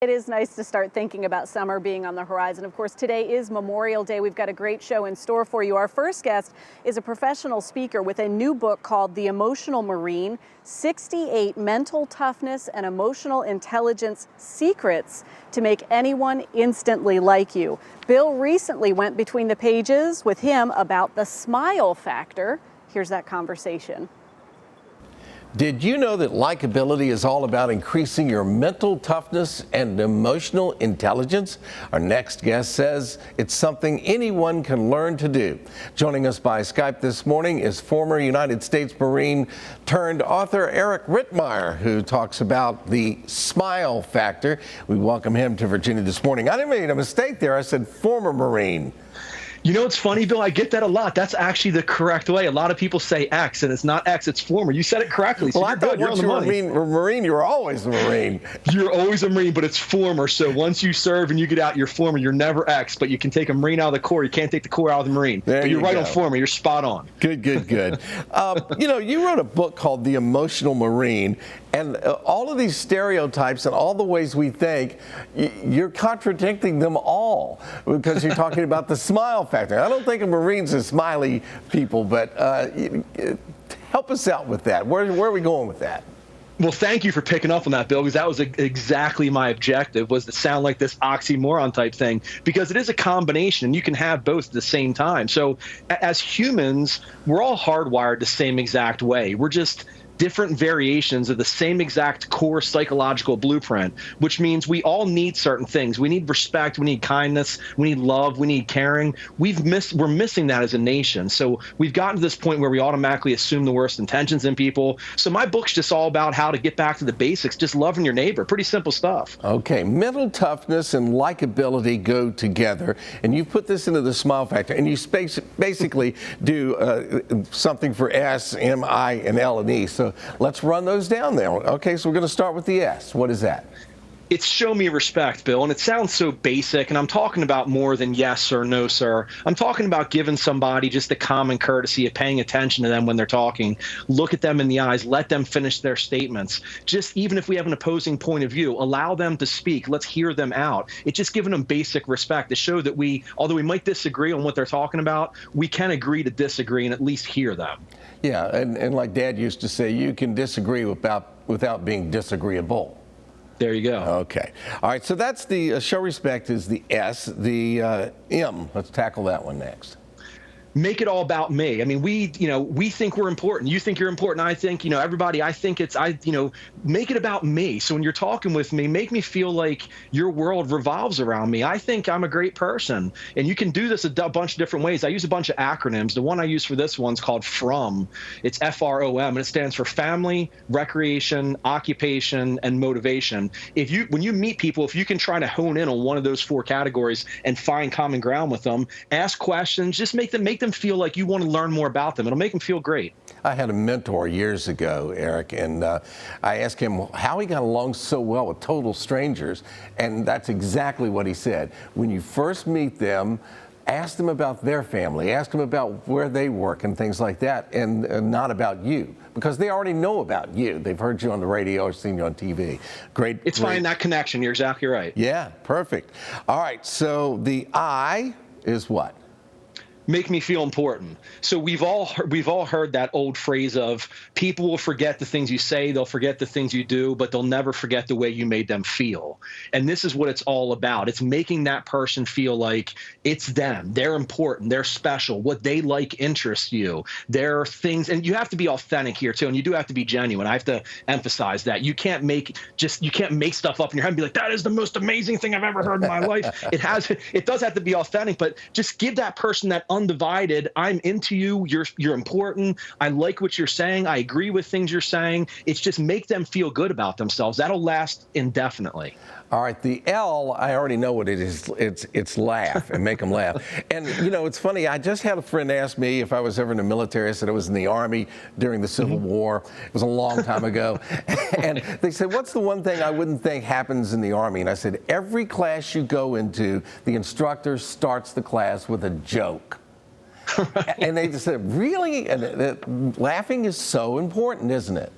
It is nice to start thinking about summer being on the horizon. Of course, today is Memorial Day. We've got a great show in store for you. Our first guest is a professional speaker with a new book called The Emotional Marine, 68 Mental Toughness and Emotional Intelligence Secrets to Make Anyone Instantly Like You. Bill recently went between the pages with him about the smile factor. Here's that conversation. Did you know that likability is all about increasing your mental toughness and emotional intelligence? Our next guest says it's something anyone can learn to do. Joining us by Skype this morning is former United States Marine turned author Eric Rittmeyer, who talks about the smile factor. We welcome him to Virginia this morning. I didn't make a mistake there. I said former Marine. You know, it's funny, Bill, I get that a lot. That's actually the correct way. A lot of people say X, and it's not X, it's former. You said it correctly. So well, I thought once you were a Marine, you were always a Marine. You're always a Marine, but it's former. So once you serve and you get out, you're former. You're never X, but you can take a Marine out of the Corps. You can't take the Corps out of the Marine. But you're right on former. You're spot on. Good, good, good. You know, you wrote a book called The Emotional Marine, and all of these stereotypes and all the ways we think, you're contradicting them all because you're talking about the smile factor. I don't think of Marines as smiley people, but help us out with that. Where are we going with that? Well, thank you for picking up on that, Bill, because that was exactly my objective, was to sound like this oxymoron type thing, because it is a combination, and you can have both at the same time. So as humans, we're all hardwired the same exact way. We're just different variations of the same exact core psychological blueprint, which means we all need certain things. We need respect, we need kindness, we need love, we need caring. We're missing that as a nation. So we've gotten to this point where we automatically assume the worst intentions in people. So my book's just all about how to get back to the basics, just loving your neighbor. Pretty simple stuff. Okay, mental toughness and likability go together, and you put this into the smile factor, and you basically do something for S, M, I, and L and E. So let's run those down there. Okay, so we're going to start with the S. What is that? It's show me respect, Bill, and it sounds so basic, and I'm talking about more than yes sir, no sir. I'm talking about giving somebody just the common courtesy of paying attention to them when they're talking. Look at them in the eyes, let them finish their statements. Just even if we have an opposing point of view, allow them to speak. Let's hear them out. It's just giving them basic respect to show that although we might disagree on what they're talking about, we can agree to disagree and at least hear them. Yeah, and like Dad used to say, you can disagree without being disagreeable. There you go. Okay. All right, so that's the show respect is the S. The M, let's tackle that one next. Make it all about me. I mean, we think we're important. You think you're important. I think, everybody, make it about me. So when you're talking with me, make me feel like your world revolves around me. I think I'm a great person. And you can do this a bunch of different ways. I use a bunch of acronyms. The one I use for this one's called FROM. It's FROM, and it stands for family, recreation, occupation, and motivation. When you meet people, if you can try to hone in on one of those four categories and find common ground with them, ask questions, just make them feel like you want to learn more about them. It'll make them feel great. I had a mentor years ago, Eric, and I asked him how he got along so well with total strangers, and that's exactly what he said. When you first meet them, ask them about their family, ask them about where they work and things like that, and not about you, because they already know about you. They've heard you on the radio or seen you on TV. Great. It's finding that connection. You're exactly right. Yeah, perfect. All right, so the I is what? Make me feel important. So we've all heard that old phrase of people will forget the things you say, they'll forget the things you do, but they'll never forget the way you made them feel. And this is what it's all about. It's making that person feel like it's them. They're important. They're special. What they like interests you. There are things, and you have to be authentic here too, and you do have to be genuine. I have to emphasize that. You can't make stuff up in your head and be like, that is the most amazing thing I've ever heard in my life. It does have to be authentic, but just give that person that undivided, I'm into you, you're important, I like what you're saying, I agree with things you're saying. It's just make them feel good about themselves. That'll last indefinitely. All right, the L, I already know what it is. It's laugh and make them laugh. And, it's funny. I just had a friend ask me if I was ever in the military. I said I was in the Army during the Civil War. It was a long time ago. And they said, what's the one thing I wouldn't think happens in the Army? And I said, every class you go into, the instructor starts the class with a joke. Right. And they just said, really? And laughing is so important, isn't it?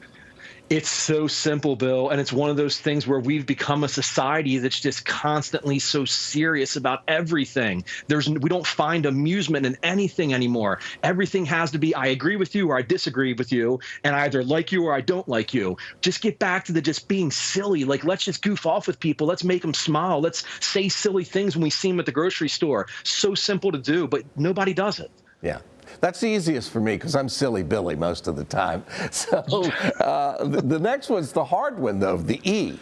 It's so simple, Bill, and it's one of those things where we've become a society that's just constantly so serious about everything. We don't find amusement in anything anymore. Everything has to be, I agree with you or I disagree with you, and I either like you or I don't like you. Just get back to the just being silly. Like, let's just goof off with people. Let's make them smile. Let's say silly things when we see them at the grocery store. So simple to do, but nobody does it. Yeah. That's the easiest for me because I'm silly Billy most of the time. So the next one's the hard one, though, the E.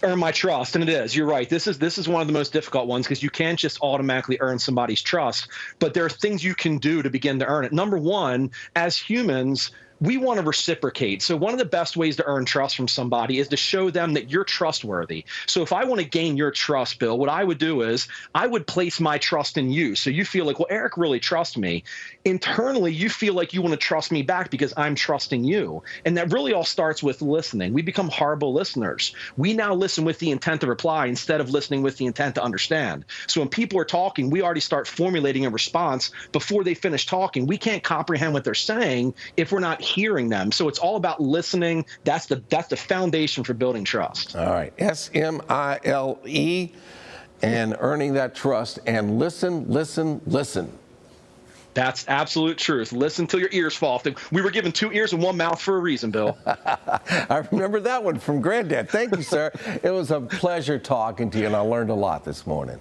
Earn my trust, and it is. You're right. This is one of the most difficult ones because you can't just automatically earn somebody's trust, but there are things you can do to begin to earn it. Number one, as humans, we want to reciprocate. So one of the best ways to earn trust from somebody is to show them that you're trustworthy. So if I want to gain your trust, Bill, what I would do is I would place my trust in you. So you feel like, well, Eric really trusts me. Internally, you feel like you want to trust me back because I'm trusting you. And that really all starts with listening. We become horrible listeners. We now listen with the intent to reply instead of listening with the intent to understand. So when people are talking, we already start formulating a response before they finish talking. We can't comprehend what they're saying if we're not hearing them. So it's all about listening. That's the foundation for building trust. All right. SMILE and earning that trust, and listen, listen, listen. That's absolute truth. Listen till your ears fall off. We were given 2 ears and 1 mouth for a reason, Bill. I remember that one from Granddad. Thank you, sir. It was a pleasure talking to you, and I learned a lot this morning.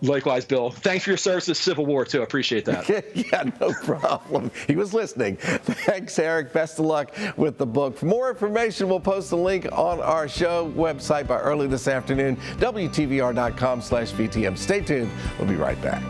Likewise, Bill. Thanks for your service to the Civil War, too. I appreciate that. Yeah, no problem. He was listening. Thanks, Eric. Best of luck with the book. For more information, we'll post a link on our show website by early this afternoon, WTVR.com/VTM. Stay tuned. We'll be right back.